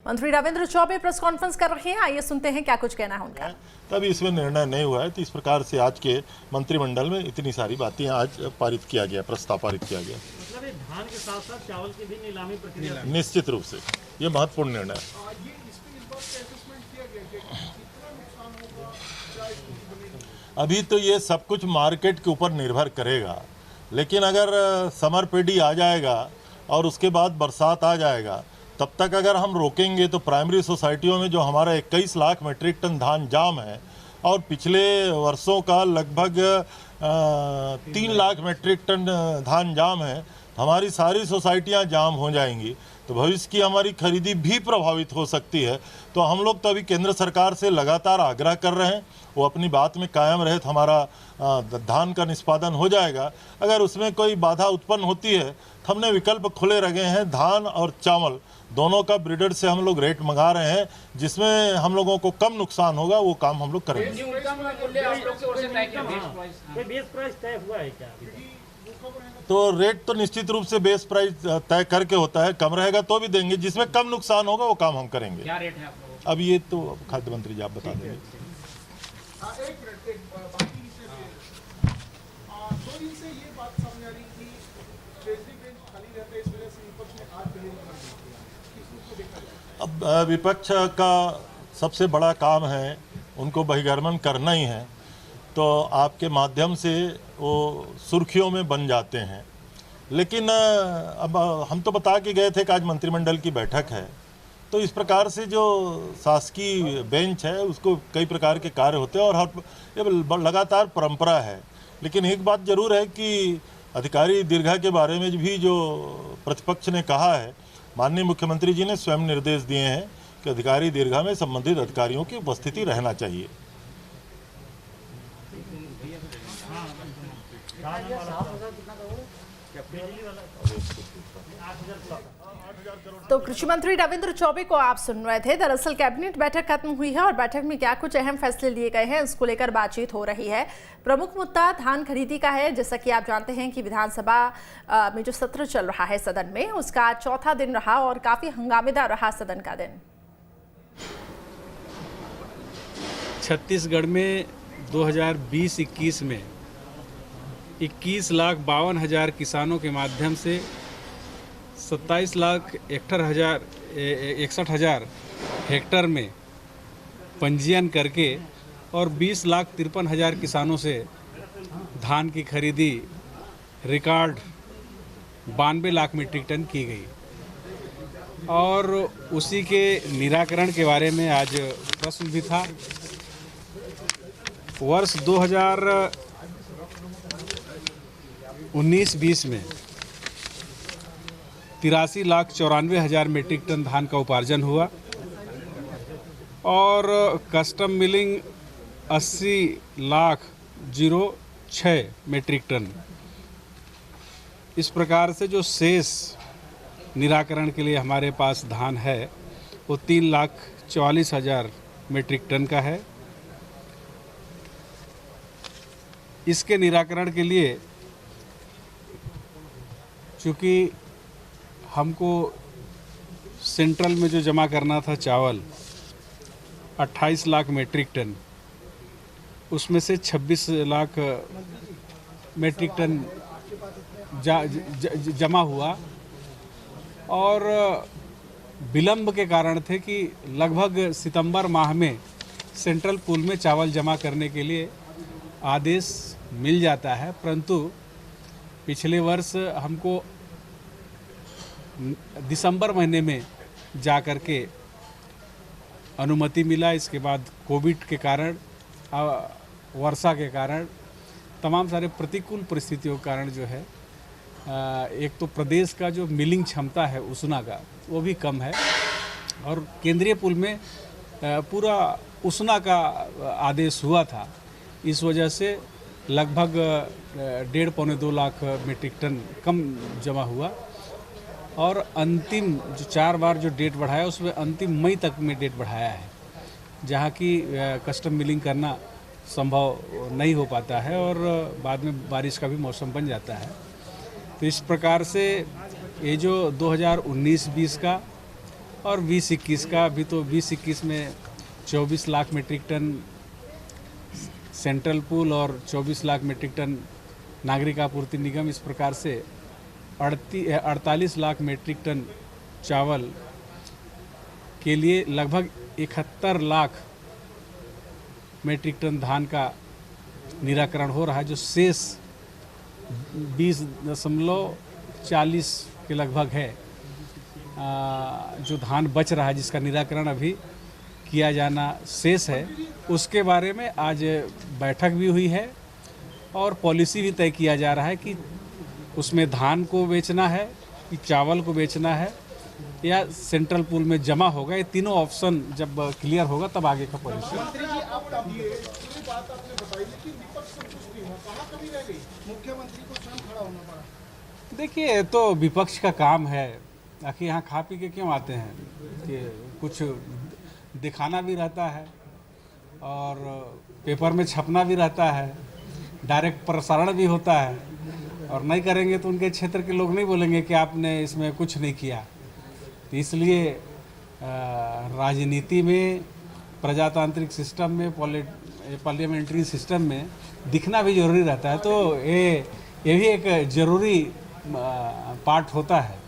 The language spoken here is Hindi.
मंत्री रविंद्र चौबे प्रेस कॉन्फ्रेंस कर रहे हैं, आइए सुनते हैं क्या कुछ कहना है उनका। तभी इसमें निर्णय नहीं हुआ है, तो इस प्रकार से आज के मंत्रिमंडल में इतनी सारी बातें आज पारित किया गया, प्रस्ताव पारित किया गया। मतलब ये धान के साथ साथ चावल की भी नीलामी प्रक्रिया निश्चित रूप से ये महत्वपूर्ण निर्णय है। अभी तो ये सब कुछ मार्केट के ऊपर निर्भर करेगा, लेकिन अगर समर पेडी आ जाएगा और उसके बाद बरसात आ जाएगा, तब तक अगर हम रोकेंगे तो प्राइमरी सोसाइटियों में जो हमारा 21 लाख मीट्रिक टन धान जाम है और पिछले वर्षों का लगभग 3 लाख मीट्रिक टन धान जाम है, हमारी सारी सोसाइटियां जाम हो जाएंगी, तो भविष्य की हमारी खरीदी भी प्रभावित हो सकती है। तो हम लोग तो अभी केंद्र सरकार से लगातार आग्रह कर रहे हैं, वो अपनी बात में कायम रहे तो हमारा धान का निष्पादन हो जाएगा। अगर उसमें कोई बाधा उत्पन्न होती है तो हमने विकल्प खुले रखे हैं। धान और चावल दोनों का ब्रीडर से हम लोग रेट मंगा रहे हैं, जिसमें हम लोगों को कम नुकसान होगा, वो काम हम लोग करेंगे। तो रेट तो निश्चित रूप से बेस प्राइस तय करके होता है, कम रहेगा तो भी देंगे, जिसमें कम नुकसान होगा वो काम हम करेंगे। क्या रेट है आप लोगों अब ये तो खाद्य मंत्री जी आप बता देंगे। अब विपक्ष का सबसे बड़ा काम है, उनको बहिर्गमन करना ही है, तो आपके माध्यम से वो सुर्खियों में बन जाते हैं। लेकिन अब हम तो बता के गए थे कि आज मंत्रिमंडल की बैठक है, तो इस प्रकार से जो शासकीय बेंच है उसको कई प्रकार के कार्य होते हैं और हर लगातार परंपरा है। लेकिन एक बात जरूर है कि अधिकारी दीर्घा के बारे में भी जो प्रतिपक्ष ने कहा है, माननीय मुख्यमंत्री जी ने स्वयं निर्देश दिए हैं कि अधिकारी दीर्घा में संबंधित अधिकारियों की उपस्थिति रहना चाहिए। तो कृषि मंत्री रविंद्र चौबे को आप सुन रहे थे। दरअसल कैबिनेट बैठक खत्म हुई है और बैठक में क्या कुछ अहम फैसले लिए गए हैं उसको लेकर बातचीत हो रही है। प्रमुख मुद्दा धान खरीदी का है। जैसा कि आप जानते हैं कि विधानसभा में जो सत्र चल रहा है सदन में, उसका चौथा दिन रहा और काफी हंगामेदार रहा सदन का दिन। छत्तीसगढ़ में 2020-21 में 21,52,000 किसानों के माध्यम से 27,61,000 हेक्टर में पंजीयन करके और 20,53,000 किसानों से धान की खरीदी रिकॉर्ड 92 लाख मीट्रिक टन की गई। और उसी के निराकरण के बारे में आज प्रश्न भी था। वर्ष 2019-20 में 83,94,000 मीट्रिक टन धान का उपार्जन हुआ और कस्टम मिलिंग 80,06,000 मीट्रिक टन। इस प्रकार से जो शेष निराकरण के लिए हमारे पास धान है वो 3,44,000 मीट्रिक टन का है। इसके निराकरण के लिए चूँकि हमको सेंट्रल में जो जमा करना था चावल 28 लाख मीट्रिक टन, उसमें से 26 लाख मीट्रिक टन जमा हुआ और विलंब के कारण थे कि लगभग सितंबर माह में सेंट्रल पूल में चावल जमा करने के लिए आदेश मिल जाता है, परंतु पिछले वर्ष हमको दिसंबर महीने में जा कर के अनुमति मिला। इसके बाद कोविड के कारण, वर्षा के कारण, तमाम सारे प्रतिकूल परिस्थितियों के कारण जो है एक तो प्रदेश का जो मिलिंग क्षमता है उसना का वो भी कम है और केंद्रीय पुल में पूरा उसना का आदेश हुआ था। इस वजह से लगभग 1.5-2 लाख मीट्रिक टन कम जमा हुआ और अंतिम जो 4 बार जो डेट बढ़ाया उसमें अंतिम मई तक में डेट बढ़ाया है, जहाँ की कस्टम मिलिंग करना संभव नहीं हो पाता है और बाद में बारिश का भी मौसम बन जाता है। तो इस प्रकार से ये जो 2019-20 का और 20-21 का अभी तो 20-21 में 24 lakh metric ton central pool और 24 लाख मीट्रिक टन नागरिक आपूर्ति निगम, इस प्रकार से 48 लाख मीट्रिक टन चावल के लिए लगभग 71 लाख मीट्रिक टन धान का निराकरण हो रहा है, जो शेष 20.40 के लगभग है जो धान बच रहा है, जिसका निराकरण अभी किया जाना शेष है। उसके बारे में आज बैठक भी हुई है और पॉलिसी भी तय किया जा रहा है कि उसमें धान को बेचना है कि चावल को बेचना है या सेंट्रल पूल में जमा होगा। ये तीनों ऑप्शन जब क्लियर होगा तब आगे का पॉलिसी। मंत्री जी, आप पूरी बात आपने बताई, लेकिन विपक्ष संतुष्ट नहीं हुआ, कहाँ कमी रह गई? मुख्यमंत्री को स्वयं खड़ा होना पड़ा। देखिए, ये तो विपक्ष का काम है, आखिर यहाँ खा पी के क्यों आते हैं कि कुछ दिखाना भी रहता है और पेपर में छपना भी रहता है, डायरेक्ट प्रसारण भी होता है, और नहीं करेंगे तो उनके क्षेत्र के लोग नहीं बोलेंगे कि आपने इसमें कुछ नहीं किया। तो इसलिए राजनीति में, प्रजातांत्रिक सिस्टम में, पार्लियामेंट्री सिस्टम में दिखना भी जरूरी रहता है। तो ये भी एक जरूरी पार्ट होता है।